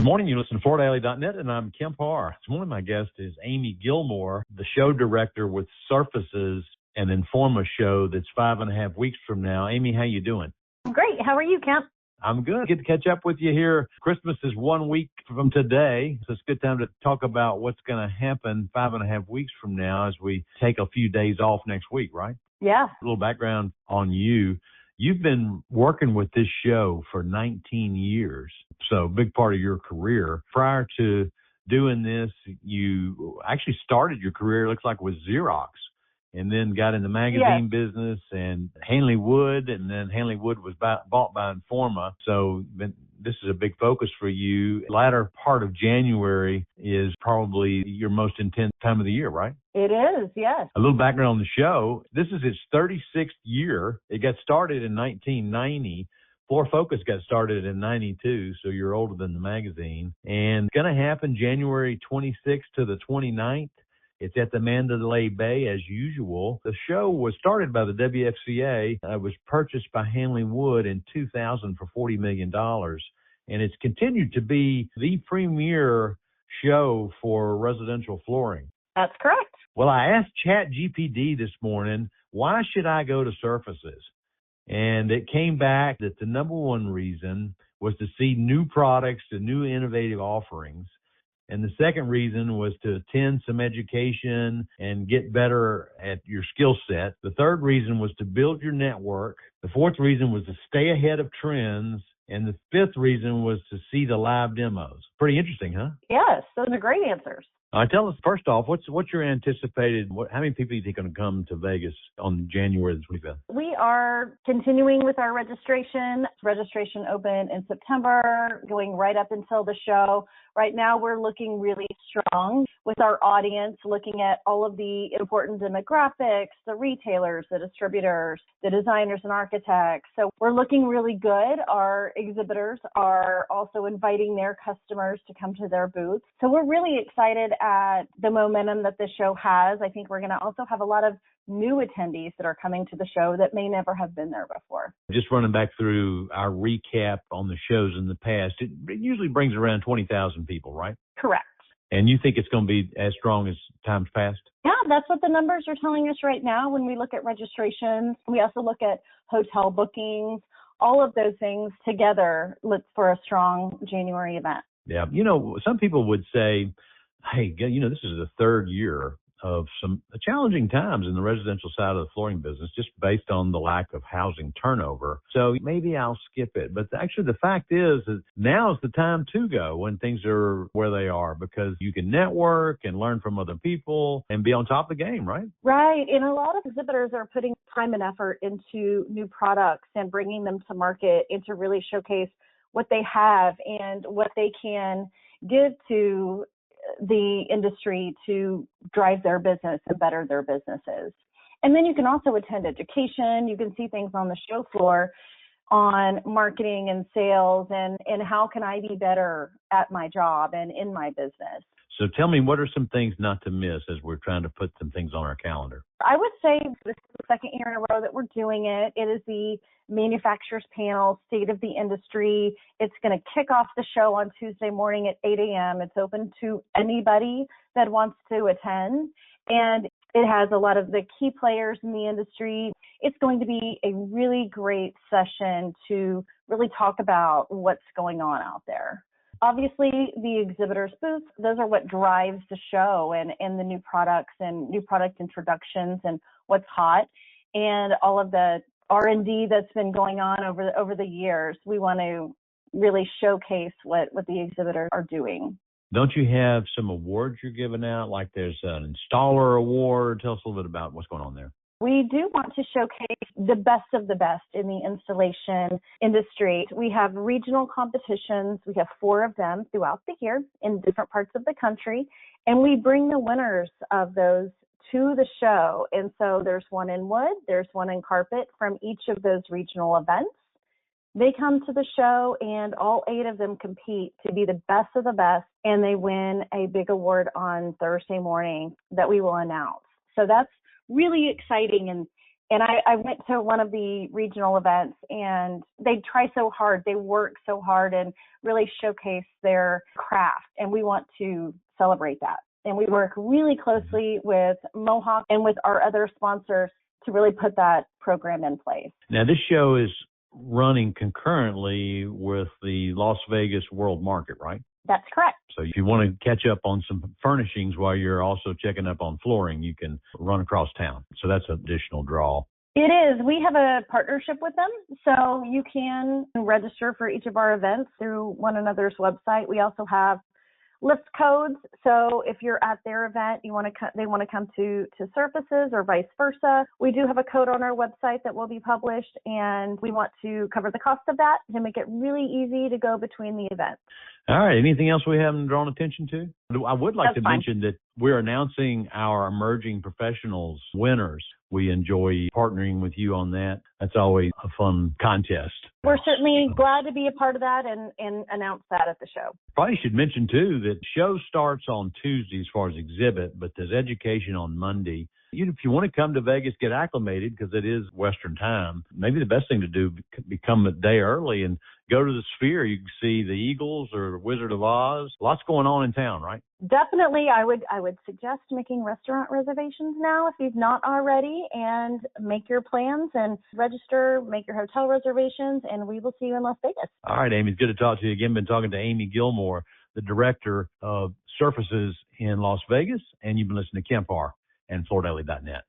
Good morning. You listen to FloridaLA.net, and I'm Kemp Harr. This morning, my guest is Amie Gilmore, the show director with Surfaces, an Informa show that's 5.5 weeks from now. Amie, how you doing? Great. How are you, Kemp? I'm good. Good to catch up with you here. Christmas is 1 week from today, so it's a good time to talk about what's going to happen 5.5 weeks from now as we take a few days off next week, right? Yeah. A little background on you. You've been working with this show for 19 years, so big part of your career. Prior to doing this, you actually started your career, looks like, with Xerox, and then got in the magazine business and Hanley Wood, and then Hanley Wood was bought by Informa. So this is a big focus for you. Latter part of January is probably your most intense time of the year, right? It is, yes. A little background on the show. This is its 36th year. It got started in 1990. Floor Focus got started in 92, so you're older than the magazine. And it's going to happen January 26th to the 29th. It's at the Mandalay Bay as usual. The show was started by the WFCA. It was purchased by Hanley Wood in 2000 for $40 million. And it's continued to be the premier show for residential flooring. That's correct. Well, I asked ChatGPT this morning, why should I go to Surfaces? And it came back that the number one reason was to see new products and new innovative offerings. And the second reason was to attend some education and get better at your skill set. The third reason was to build your network. The fourth reason was to stay ahead of trends. And the fifth reason was to see the live demos. Pretty interesting, huh? Yes, those are great answers. Tell us, first off, what's your anticipated, how many people do you think are going to come to Vegas on January the 25th? We are continuing with our registration. Registration opened in September, going right up until the show. Right now, we're looking really strong with our audience, looking at all of the important demographics, the retailers, the distributors, the designers and architects. So we're looking really good. Our exhibitors are also inviting their customers to come to their booths. So we're really excited at the momentum that the show has. I think we're going to also have a lot of new attendees that are coming to the show that may never have been there before. Just running back through our recap on the shows in the past, it usually brings around 20,000 people, right? Correct. And you think it's going to be as strong as times past? Yeah, that's what the numbers are telling us right now when we look at registrations. We also look at hotel bookings. All of those things together look for a strong January event. Yeah. Some people would say, hey, this is the third year of some challenging times in the residential side of the flooring business, just based on the lack of housing turnover. So maybe I'll skip it. But actually, the fact is that now is the time to go when things are where they are, because you can network and learn from other people and be on top of the game, right? Right. And a lot of exhibitors are putting time and effort into new products and bringing them to market and to really showcase what they have and what they can give to the industry to drive their business and better their businesses. And then you can also attend education. You can see things on the show floor on marketing and sales and how can I be better at my job and in my business. So tell me, what are some things not to miss as we're trying to put some things on our calendar? I would say this is the second year in a row that we're doing it. It is the Manufacturers Panel, State of the Industry. It's going to kick off the show on Tuesday morning at 8 a.m. It's open to anybody that wants to attend. And it has a lot of the key players in the industry. It's going to be a really great session to really talk about what's going on out there. Obviously, the exhibitors' booths, those are what drives the show and the new products and new product introductions and what's hot. And all of the R&D that's been going on over the years. We want to really showcase what the exhibitors are doing. Don't you have some awards you're giving out? Like there's an installer award. Tell us a little bit about what's going on there. We do want to showcase the best of the best in the installation industry. We have regional competitions. We have 4 of them throughout the year in different parts of the country. And we bring the winners of those to the show. And so there's one in wood, there's one in carpet from each of those regional events. They come to the show and all 8 of them compete to be the best of the best, and they win a big award on Thursday morning that we will announce. So that's really exciting, And I went to one of the regional events, and they try so hard, they work so hard and really showcase their craft. And we want to celebrate that. And we work really closely with Mohawk and with our other sponsors to really put that program in place. Now, this show is running concurrently with the Las Vegas World Market, right? That's correct. So if you want to catch up on some furnishings while you're also checking up on flooring, you can run across town. So that's an additional draw. It is. We have a partnership with them, so you can register for each of our events through one another's website. We also have lift codes. So if you're at their event, they want to come to Surfaces or vice versa. We do have a code on our website that will be published, and we want to cover the cost of that to make it really easy to go between the events. All right. Anything else we haven't drawn attention to? I would like to mention that we're announcing our emerging professionals winners. We enjoy partnering with you on that. That's always a fun contest. We're certainly glad to be a part of that and announce that at the show. Probably should mention, too, that the show starts on Tuesday as far as exhibit, but there's education on Monday. If you want to come to Vegas, get acclimated because it is Western time. Maybe the best thing to do be come a day early and go to the Sphere. You can see the Eagles or Wizard of Oz. Lots going on in town, right? Definitely. I would suggest making restaurant reservations now if you've not already, and make your plans and register, make your hotel reservations, and we will see you in Las Vegas. All right, Amy. It's good to talk to you again. Been talking to Amie Gilmore, the director of Surfaces in Las Vegas, and you've been listening to Kemp Harr and FloorDaily.net.